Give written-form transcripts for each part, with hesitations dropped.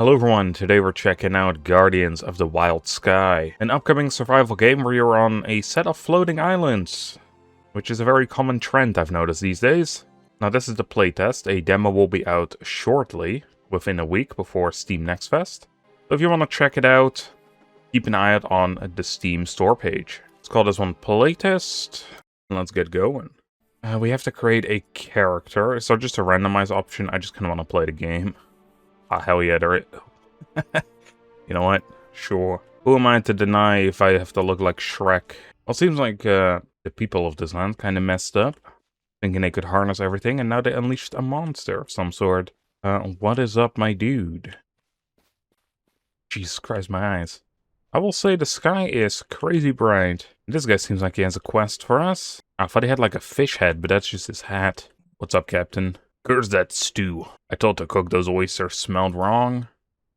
Hello everyone, today we're checking out Guardians of the Wild Sky, an upcoming survival game where you're on a set of floating islands, which is a very common trend I've noticed these days. Now this is the playtest, a demo will be out shortly, within a week before Steam Next Fest. So if you want to check it out, keep an eye out on the Steam store page. Let's call this one playtest, and let's get going. We have to create a character, so just a randomized option, I just kind of want to play the game. Ah, hell yeah, there it. You know what? Sure. Who am I to deny if I have to look like Shrek? Well, it seems like the people of this land kind of messed up, thinking they could harness everything, and now they unleashed a monster of some sort. What is up, my dude? Jesus Christ, my eyes. I will say the sky is crazy bright. This guy seems like he has a quest for us. I thought he had like a fish head, but that's just his hat. What's up, Captain? Curse that stew. I thought to cook those oysters smelled wrong.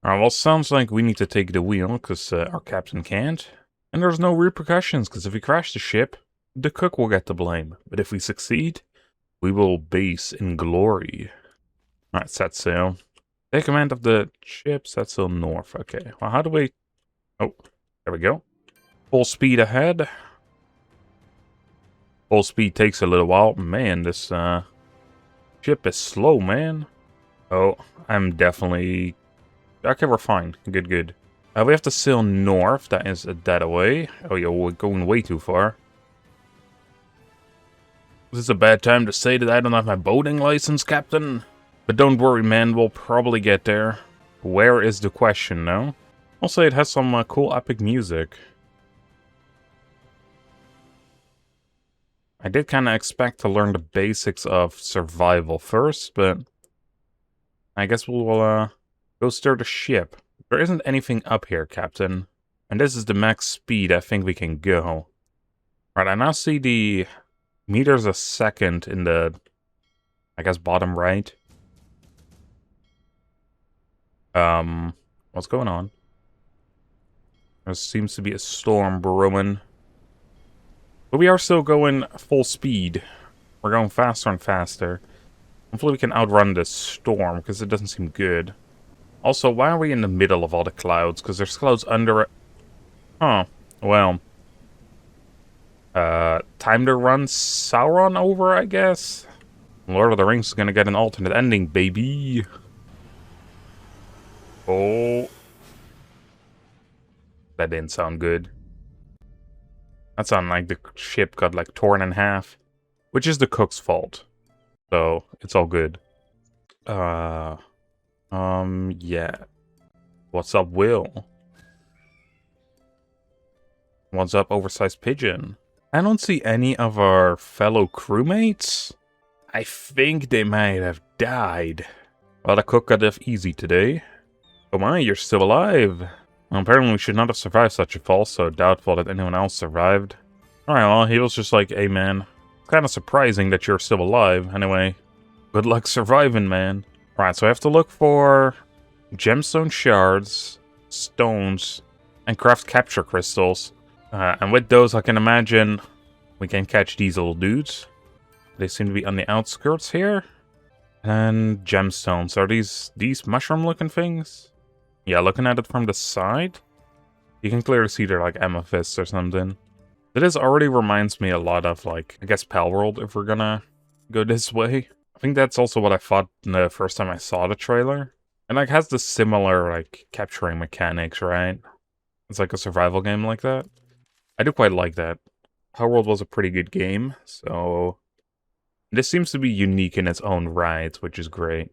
Alright, well, sounds like we need to take the wheel, because our captain can't. And there's no repercussions, because if we crash the ship, the cook will get the blame. But if we succeed, we will base in glory. Alright, set sail. Take command of the ship, set sail north. Okay, well, how do we... Oh, there we go. Full speed ahead. Full speed takes a little while. Man, this, ship is slow, man. Oh, I'm definitely... Okay, we're fine. Good. We have to sail north. That is that away. Oh, yeah, we're going way too far. Is this a bad time to say that I don't have my boating license, Captain? But don't worry, man. We'll probably get there. Where is the question, no? I'll say it has some cool epic music. I did kind of expect to learn the basics of survival first, but I guess we'll go steer the ship. There isn't anything up here, Captain. And this is the max speed I think we can go. Right, I now see the meters a second in the, I guess, bottom right. What's going on? There seems to be a storm brewing. But we are still going full speed. We're going faster and faster. Hopefully we can outrun this storm, because it doesn't seem good. Also, why are we in the middle of all the clouds? Because there's clouds under it. Huh. Well. Time to run Sauron over, I guess? Lord of the Rings is gonna get an alternate ending, baby. Oh. That didn't sound good. That sounded like the ship got, like, torn in half. Which is the cook's fault. So, it's all good. Yeah. What's up, Will? What's up, oversized pigeon? I don't see any of our fellow crewmates. I think they might have died. Well, the cook got off easy today. Oh my, you're still alive. Well, apparently we should not have survived such a fall, so doubtful that anyone else survived. Alright, well, he was just like, hey man, it's kind of surprising that you're still alive. Anyway, good luck surviving, man. Right, so I have to look for gemstone shards, stones, and craft capture crystals. And with those, I can imagine we can catch these little dudes. They seem to be on the outskirts here. And gemstones. Are these mushroom-looking things? Yeah, looking at it from the side, you can clearly see they're like amethysts or something. This already reminds me a lot of, like, I guess Palworld, if we're gonna go this way. I think that's also what I thought the first time I saw the trailer. And, like, has the similar, like, capturing mechanics, right? It's like a survival game like that. I do quite like that. Palworld was a pretty good game, so... This seems to be unique in its own right, which is great.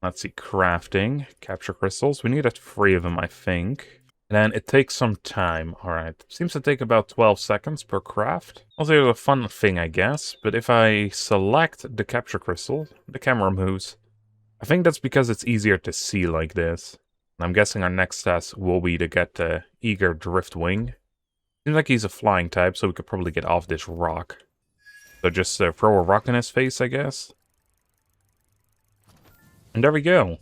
Let's see, crafting, capture crystals. We need 3 of them, I think. And then it takes some time. Alright, seems to take about 12 seconds per craft. Also, there's a fun thing, I guess. But if I select the capture crystal, the camera moves. I think that's because it's easier to see like this. And I'm guessing our next task will be to get the Eager Driftwing. Seems like he's a flying type, so we could probably get off this rock. So just throw a rock in his face, I guess. And there we go.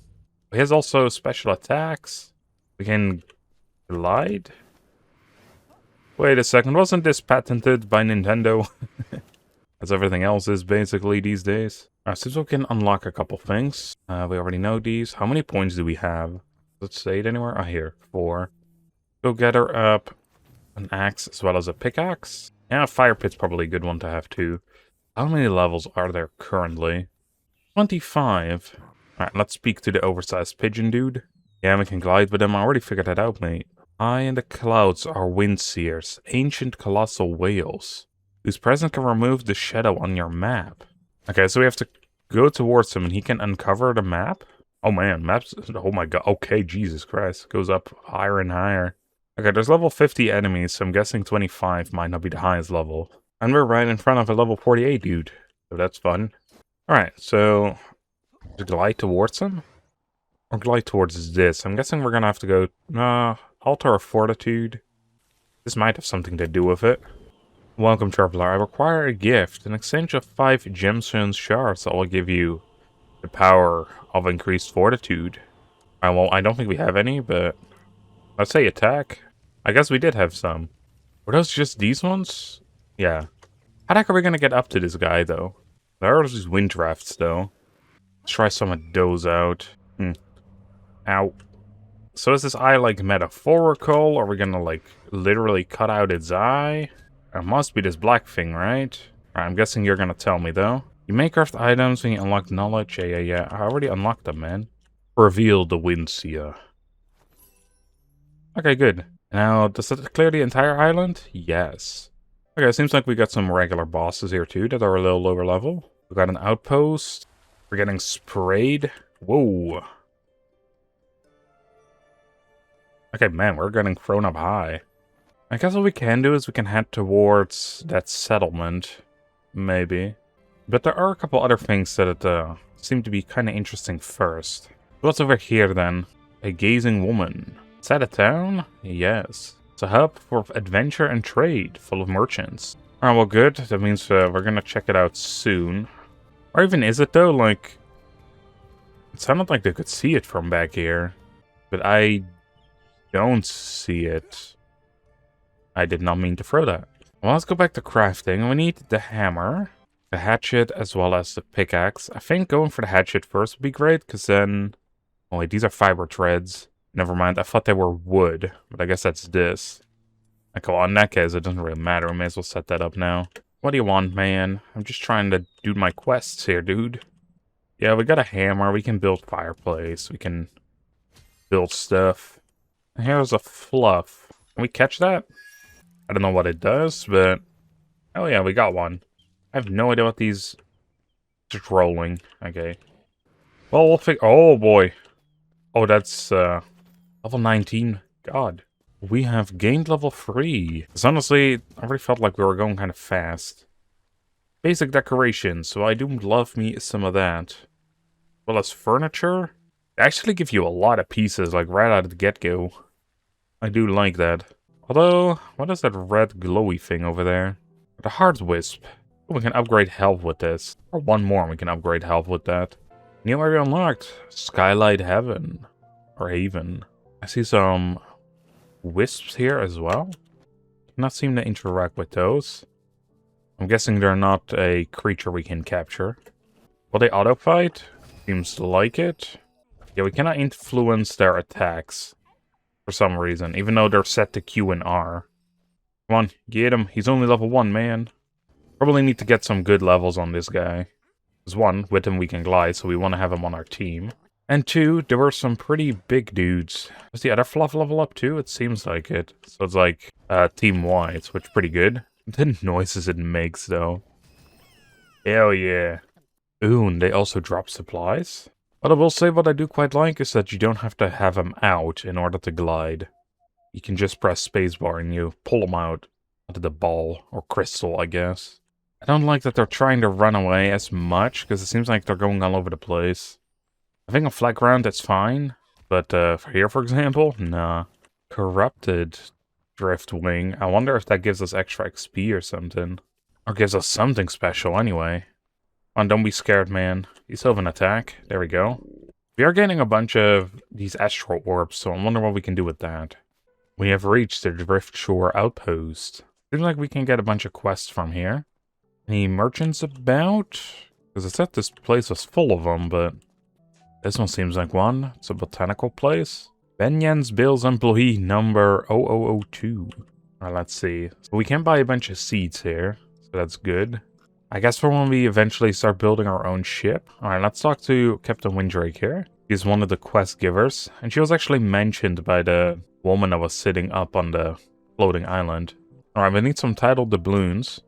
He has also special attacks. We can glide. Wait a second, wasn't this patented by Nintendo? As everything else is basically these days. Alright, so we can unlock a couple things. We already know these. How many points do we have? Does it say it anywhere? Ah, here. 4. Go gather up an axe as well as a pickaxe. Yeah, a fire pit's probably a good one to have too. How many levels are there currently? 25. Alright, let's speak to the oversized pigeon dude. Yeah, we can glide with him. I already figured that out, mate. High in the clouds are wind seers, ancient colossal whales, whose presence can remove the shadow on your map. Okay, so we have to go towards him and he can uncover the map? Oh man, maps, oh my god, okay, Jesus Christ. Goes up higher and higher. Okay, there's level 50 enemies, so I'm guessing 25 might not be the highest level. And we're right in front of a level 48 dude, so that's fun. Alright, so glide towards him? Or glide towards this? I'm guessing we're gonna have to go, altar of fortitude. This might have something to do with it. Welcome, traveler. I require a gift. In exchange of 5 gemstone shards, I will give you the power of increased fortitude. Well, I don't think we have any, but let's say attack. I guess we did have some. Were those just these ones? Yeah. How the heck are we gonna get up to this guy, though? There are these wind drafts, though. Let's try some of those out. Ow. So is this eye, like, metaphorical? Are we gonna, like, literally cut out its eye? It must be this black thing, right? Alright, I'm guessing you're gonna tell me, though. You may craft items when you unlock knowledge. Yeah. I already unlocked them, man. Reveal the Windseer. Okay, good. Now, does that clear the entire island? Yes. Okay, seems like we got some regular bosses here, too, that are a little lower level. We got an outpost. We're getting sprayed. Whoa. Okay, man, we're getting thrown up high. I guess what we can do is we can head towards that settlement. Maybe. But there are a couple other things that seem to be kind of interesting first. What's over here, then? A gazing woman. Is that a town? Yes. It's a hub for adventure and trade, full of merchants. Alright, well, good. That means we're gonna check it out soon. Or even is it, though? Like, it sounded like they could see it from back here. But I don't see it. I did not mean to throw that. Well, let's go back to crafting. We need the hammer, the hatchet, as well as the pickaxe. I think going for the hatchet first would be great, because then... Oh wait, these are fiber threads. Never mind, I thought they were wood, but I guess that's this. Okay, well, in that case, it doesn't really matter. We may as well set that up now. What do you want, man? I'm just trying to do my quests here, dude. Yeah, we got a hammer. We can build fireplace. We can build stuff. Here's a fluff. Can we catch that? I don't know what it does, but... Oh yeah, we got one. I have no idea what these... Just rolling. Okay. Well, we'll figure... Oh, boy. Oh, that's, level 19. God. We have gained level 3. Because honestly, I already felt like we were going kind of fast. Basic decoration, so I do love me some of that. Well, as furniture... They actually give you a lot of pieces, like, right out of the get-go. I do like that. Although, what is that red glowy thing over there? The heart wisp. We can upgrade health with this. Or one more, we can upgrade health with that. New area unlocked. Skylight Heaven. Or Haven. I see some wisps here as well. Cannot seem to interact with those. I'm guessing they're not a creature we can capture. Will they auto-fight? Seems like it. Yeah, we cannot influence their attacks. For some reason, even though they're set to Q and R. Come on, get him. He's only level 1, man. Probably need to get some good levels on this guy. Because 1, with him we can glide, so we want to have him on our team. And 2, there were some pretty big dudes. Does the other fluff level up too? It seems like it. So it's like team-wide, which is pretty good. The noises it makes, though. Hell yeah. Ooh, and they also drop supplies? But I will say what I do quite like is that you don't have to have them out in order to glide. You can just press spacebar and you pull them out onto the ball, or crystal, I guess. I don't like that they're trying to run away as much, because it seems like they're going all over the place. I think on flat ground that's fine, but for here, for example, nah. Corrupted Driftwing. I wonder if that gives us extra XP or something. Or gives us something special anyway. Come on, don't be scared, man. You still have an attack. There we go. We are getting a bunch of these astral orbs, so I wonder what we can do with that. We have reached the Driftshore Outpost. Seems like we can get a bunch of quests from here. Any merchants about? Because it said this place was full of them, but... This one seems like one. It's a botanical place. Benyan's Bills employee number 0002. Alright, let's see. So we can buy a bunch of seeds here, so that's good. I guess for when we eventually start building our own ship. Alright, let's talk to Captain Windrake here. She's one of the quest givers, and she was actually mentioned by the woman that was sitting up on the floating island. Alright, we need some tidal doubloons,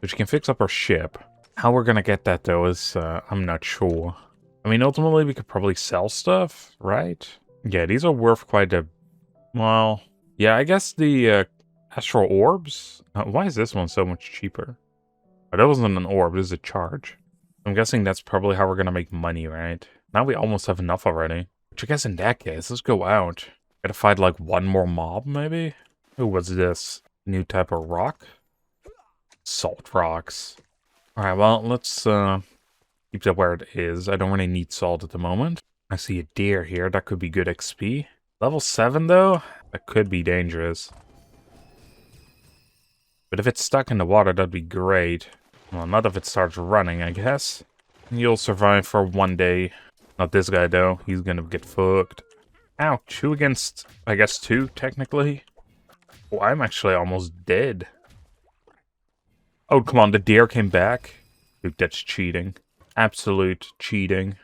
so she can fix up our ship. How we're gonna get that though is, I'm not sure. I mean, ultimately we could probably sell stuff, right? Yeah, these are worth quite a... Well, yeah, I guess the astral orbs? Why is this one so much cheaper? Oh, that wasn't an orb, this is a charge. I'm guessing that's probably how we're gonna make money, right? Now we almost have enough already. Which I guess in that case, let's go out. Gotta fight like one more mob, maybe? Ooh, what's this? New type of rock? Salt rocks. Alright, well, let's keep that where it is. I don't really need salt at the moment. I see a deer here. That could be good XP. Level 7, though? That could be dangerous. But if it's stuck in the water, that'd be great. Well, not if it starts running, I guess. You'll survive for one day. Not this guy, though. He's gonna get fucked. Ow, 2 against, I guess, 2, technically. Oh, I'm actually almost dead. Oh, come on, the deer came back? Dude, that's cheating. Absolute cheating.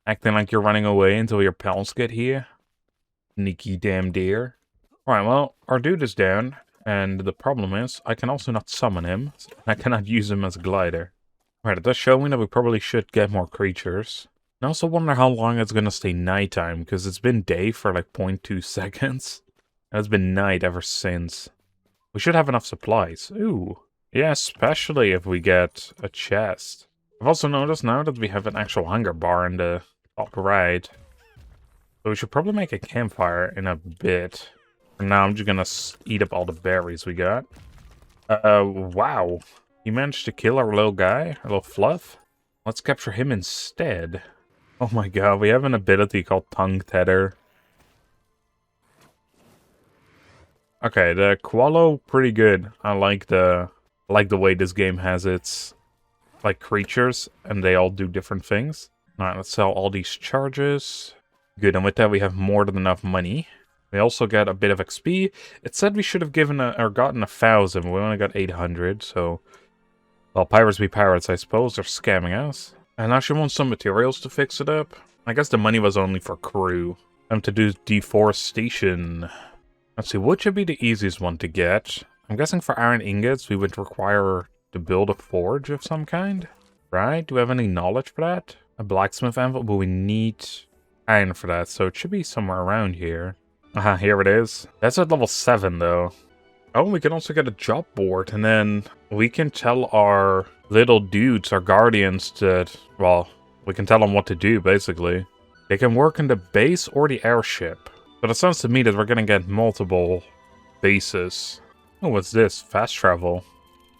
Acting like you're running away until your pals get here. Sneaky damn deer. Alright, well, our dude is down. And the problem is, I can also not summon him. So I cannot use him as a glider. Alright, it does show me that we probably should get more creatures. I also wonder how long it's gonna stay nighttime, because it's been day for like 0.2 seconds. And it's been night ever since. We should have enough supplies. Ooh. Yeah, especially if we get a chest. I've also noticed now that we have an actual hunger bar in the top right. So we should probably make a campfire in a bit. For now, I'm just gonna eat up all the berries we got. Wow. He managed to kill our little guy, our little fluff. Let's capture him instead. Oh my god, we have an ability called Tongue Tether. Okay, the Qualo, pretty good. I like the way this game has its like creatures, and they all do different things. Alright, let's sell all these charges. Good, and with that we have more than enough money. We also got a bit of XP. It said we should have given or gotten 1,000, but we only got 800, so... Well, pirates be pirates, I suppose. They're scamming us. And now she wants some materials to fix it up. I guess the money was only for crew. Time to do deforestation. Let's see, what should be the easiest one to get? I'm guessing for iron ingots, we would require to build a forge of some kind. Right? Do we have any knowledge for that? A blacksmith anvil, but we need iron for that, so it should be somewhere around here. Aha, here it is. That's at level 7, though. Oh, we can also get a job board, and then we can tell our little dudes, our guardians, that, well, we can tell them what to do, basically. They can work in the base or the airship. But it sounds to me that we're gonna get multiple bases. Oh, what's this? Fast travel.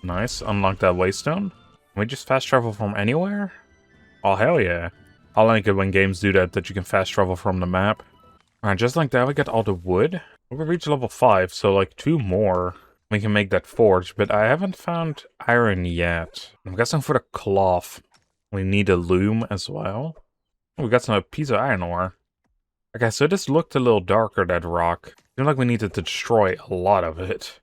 Nice, unlock that waystone. Can we just fast travel from anywhere? Oh, hell yeah. I like it when games do that, that you can fast travel from the map. Alright, just like that, we got all the wood. We reached level 5, so like 2 more. We can make that forge, but I haven't found iron yet. I'm guessing for the cloth, we need a loom as well. Oh, we got some piece of iron ore. Okay, so this looked a little darker, that rock. I feel like we needed to destroy a lot of it.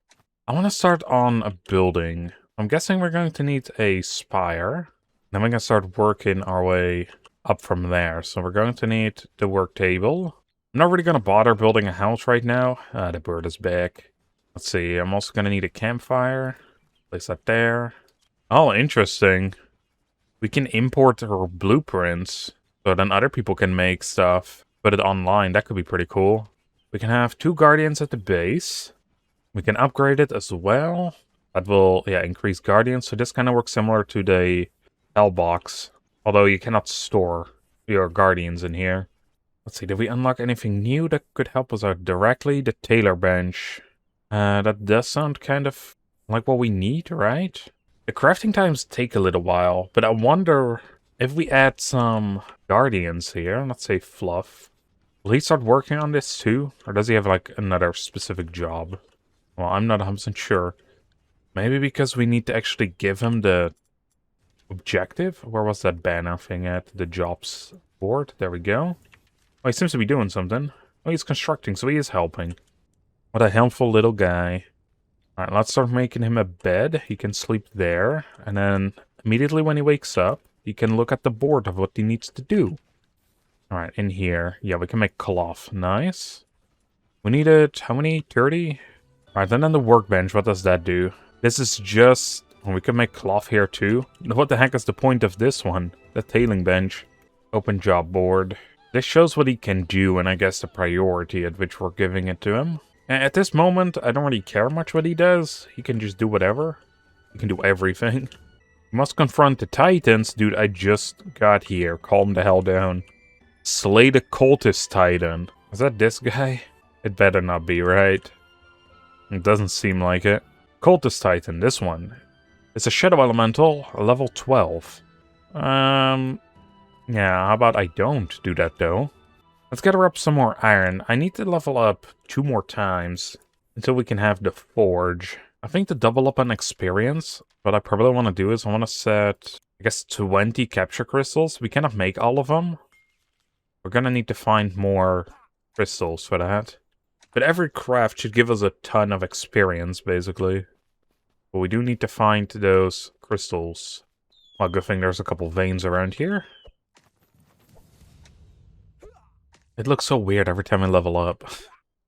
I want to start on a building. I'm guessing we're going to need a spire. Then we're going to start working our way up from there. So we're going to need the work table. I'm not really going to bother building a house right now. The bird is back. Let's see, I'm also going to need a campfire. Place that there. Oh, interesting. We can import our blueprints. So then other people can make stuff. Put it online. That could be pretty cool. We can have 2 guardians at the base. We can upgrade it as well. That will, yeah, increase guardians. So this kind of works similar to the L box. Although you cannot store your guardians in here. Let's see, did we unlock anything new that could help us out directly? The tailor bench. That does sound kind of like what we need, right? The crafting times take a little while, but I wonder if we add some guardians here, let's say Fluff. Will he start working on this too? Or does he have like another specific job? Well, I'm not 100% sure. Maybe because we need to actually give him the objective? Where was that banner thing at? The jobs board? There we go. Oh, he seems to be doing something. Oh, he's constructing, so he is helping. What a helpful little guy. Alright, let's start making him a bed. He can sleep there. And then immediately when he wakes up, he can look at the board of what he needs to do. Alright, in here. Yeah, we can make cloth. Nice. We needed, how many? 30? Alright, then on the workbench, what does that do? This is just... we can make cloth here too. What the heck is the point of this one? The tailing bench. Open job board. This shows what he can do, and I guess the priority at which we're giving it to him. At this moment, I don't really care much what he does. He can just do whatever. He can do everything. You must confront the Titans. Dude, I just got here. Calm the hell down. Slay the cultist Titan. Is that this guy? It better not be, right? It doesn't seem like it. Cultist Titan, this one. It's a Shadow Elemental, level 12. Yeah, how about I don't do that, though? Let's gather up some more iron. I need to level up 2 more times until we can have the forge. I think to double up on experience, what I probably want to do is I want to set, I guess, 20 capture crystals. We cannot make all of them. We're going to need to find more crystals for that. But every craft should give us a ton of experience, basically. But we do need to find those crystals. Well, good thing there's a couple veins around here. It looks so weird every time I level up.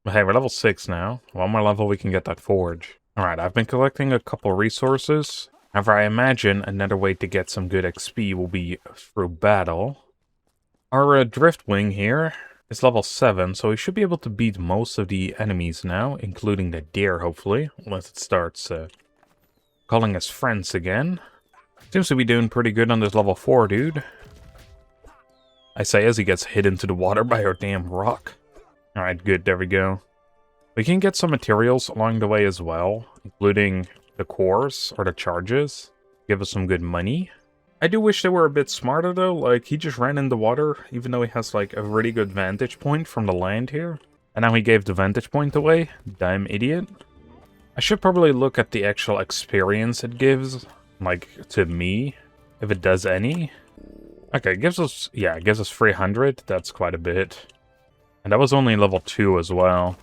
But hey, we're level 6 now. One more level, we can get that forge. Alright, I've been collecting a couple resources. However, I imagine another way to get some good XP will be through battle. Our Driftwing here is level 7, so we should be able to beat most of the enemies now, including the deer, hopefully. Unless it starts calling us friends again. Seems to be doing pretty good on this level 4, dude. I say as he gets hit into the water by our damn rock. Alright, good, there we go. We can get some materials along the way as well, including the cores, or the charges. Give us some good money. I do wish they were a bit smarter though, like he just ran in the water, even though he has like a really good vantage point from the land here. And now he gave the vantage point away, damn idiot. I should probably look at the actual experience it gives, like to me, if it does any. Okay, it gives us, yeah, it gives us 300, that's quite a bit. And that was only level 2 as well.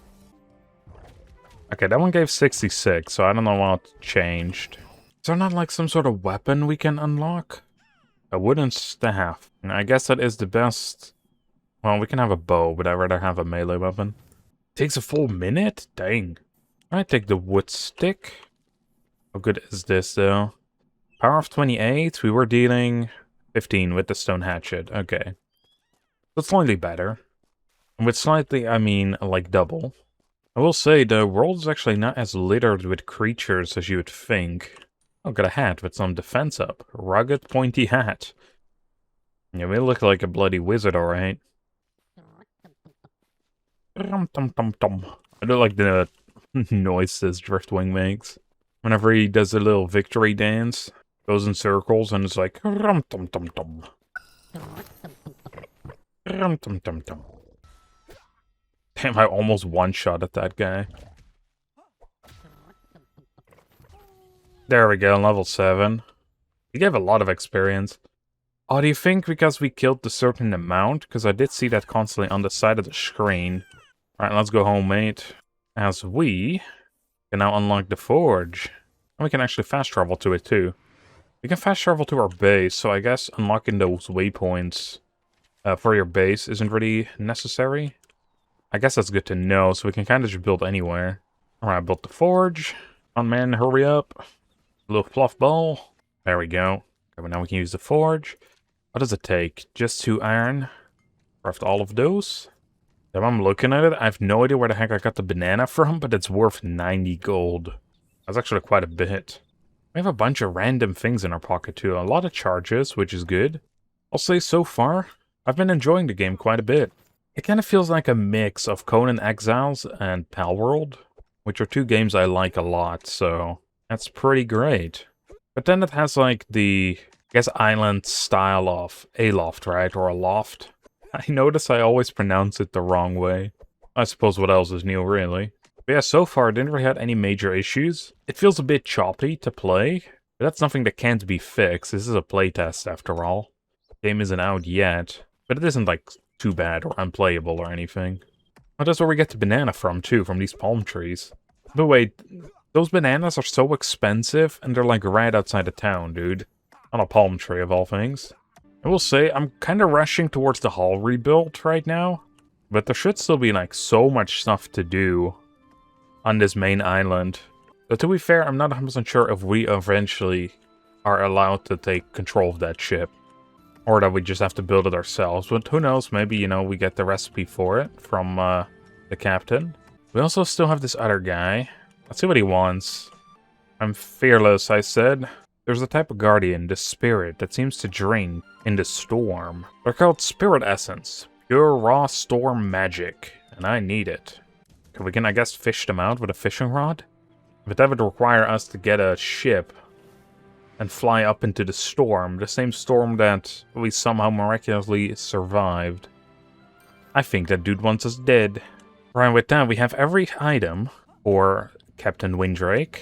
Okay, that one gave 66, so I don't know what changed. Is there not like some sort of weapon we can unlock? A wooden staff. I guess that is the best. Well, we can have a bow, but I'd rather have a melee weapon. Takes a full minute? Dang. I take the wood stick. How good is this though? Power of 28, we were dealing 15 with the stone hatchet. Okay. That's slightly better. And with slightly, I mean like double. I will say the world is actually not as littered with creatures as you would think. Oh, got a hat with some defense up. Rugged, pointy hat. Yeah, we look like a bloody wizard, alright. I do like the noise this Driftwing makes. Whenever he does a little victory dance, goes in circles and it's like rum tum tum tum. Rum tum tum tum. Damn, I almost one-shot at that guy. There we go, level 7. He gave a lot of experience. Oh, do you think because we killed a certain amount? Because I did see that constantly on the side of the screen. Alright, let's go home, mate. As we can now unlock the forge. And we can actually fast travel to it, too. We can fast travel to our base, so I guess unlocking those waypoints for your base isn't really necessary. I guess that's good to know, so we can kind of just build anywhere. Alright, I built the forge. On man, hurry up. A little fluff ball. There we go. Okay, now we can use the forge. What does it take? Just 2 iron. Craft all of those. If I'm looking at it, I have no idea where the heck I got the banana from, but it's worth 90 gold. That's actually quite a bit. We have a bunch of random things in our pocket too. A lot of charges, which is good. I'll say so far, I've been enjoying the game quite a bit. It kind of feels like a mix of Conan Exiles and Palworld, which are 2 games I like a lot, so that's pretty great. But then it has like the, I guess, island style of Aloft, right? Or Aloft. I notice I always pronounce it the wrong way. I suppose what else is new, really. But yeah, so far I didn't really have any major issues. It feels a bit choppy to play, but that's something that can't be fixed. This is a playtest after all. The game isn't out yet, but it isn't like too bad or unplayable or anything. Oh, that's where we get the banana from, too, from these palm trees. But wait, those bananas are so expensive, and they're like right outside of town, dude. On a palm tree, of all things. I will say, I'm kind of rushing towards the hall rebuild right now. But there should still be, like, so much stuff to do on this main island. But to be fair, I'm not 100% sure if we eventually are allowed to take control of that ship. Or that we just have to build it ourselves. But who knows, maybe, you know, we get the recipe for it from the captain. We also still have this other guy. Let's see what he wants. I'm fearless, I said. There's a type of guardian, the spirit, that seems to drink in the storm. They're called spirit essence. Pure raw storm magic. And I need it. We can, I guess, fish them out with a fishing rod? But that would require us to get a ship and fly up into the storm. The same storm that we somehow miraculously survived. I think that dude wants us dead. Right, with that, we have every item for Captain Windrake.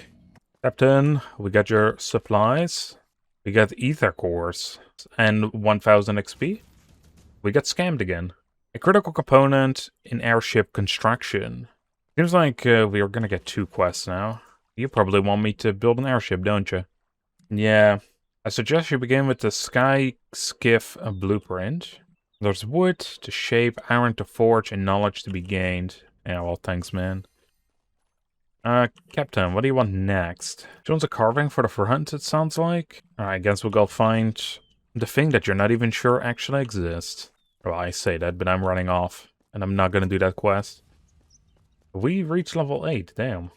Captain, we got your supplies. We got ether cores and 1000 XP. We got scammed again. A critical component in airship construction. Seems like we are gonna get 2 quests now. You probably want me to build an airship, don't you? Yeah. I suggest you begin with the Sky Skiff blueprint. There's wood to shape, iron to forge, and knowledge to be gained. Yeah, well, thanks, man. Captain, what do you want next? She wants a carving for the front, it sounds like. I guess we'll go find the thing that you're not even sure actually exists. Well, I say that, but I'm running off. And I'm not gonna do that quest. We reached level 8, damn.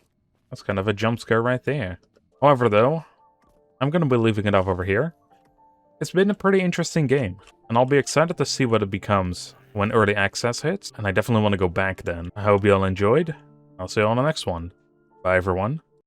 That's kind of a jump scare right there. However, though, I'm gonna be leaving it off over here. It's been a pretty interesting game, and I'll be excited to see what it becomes when early access hits, and I definitely want to go back then. I hope you all enjoyed. I'll see you on the next one. Bye, everyone.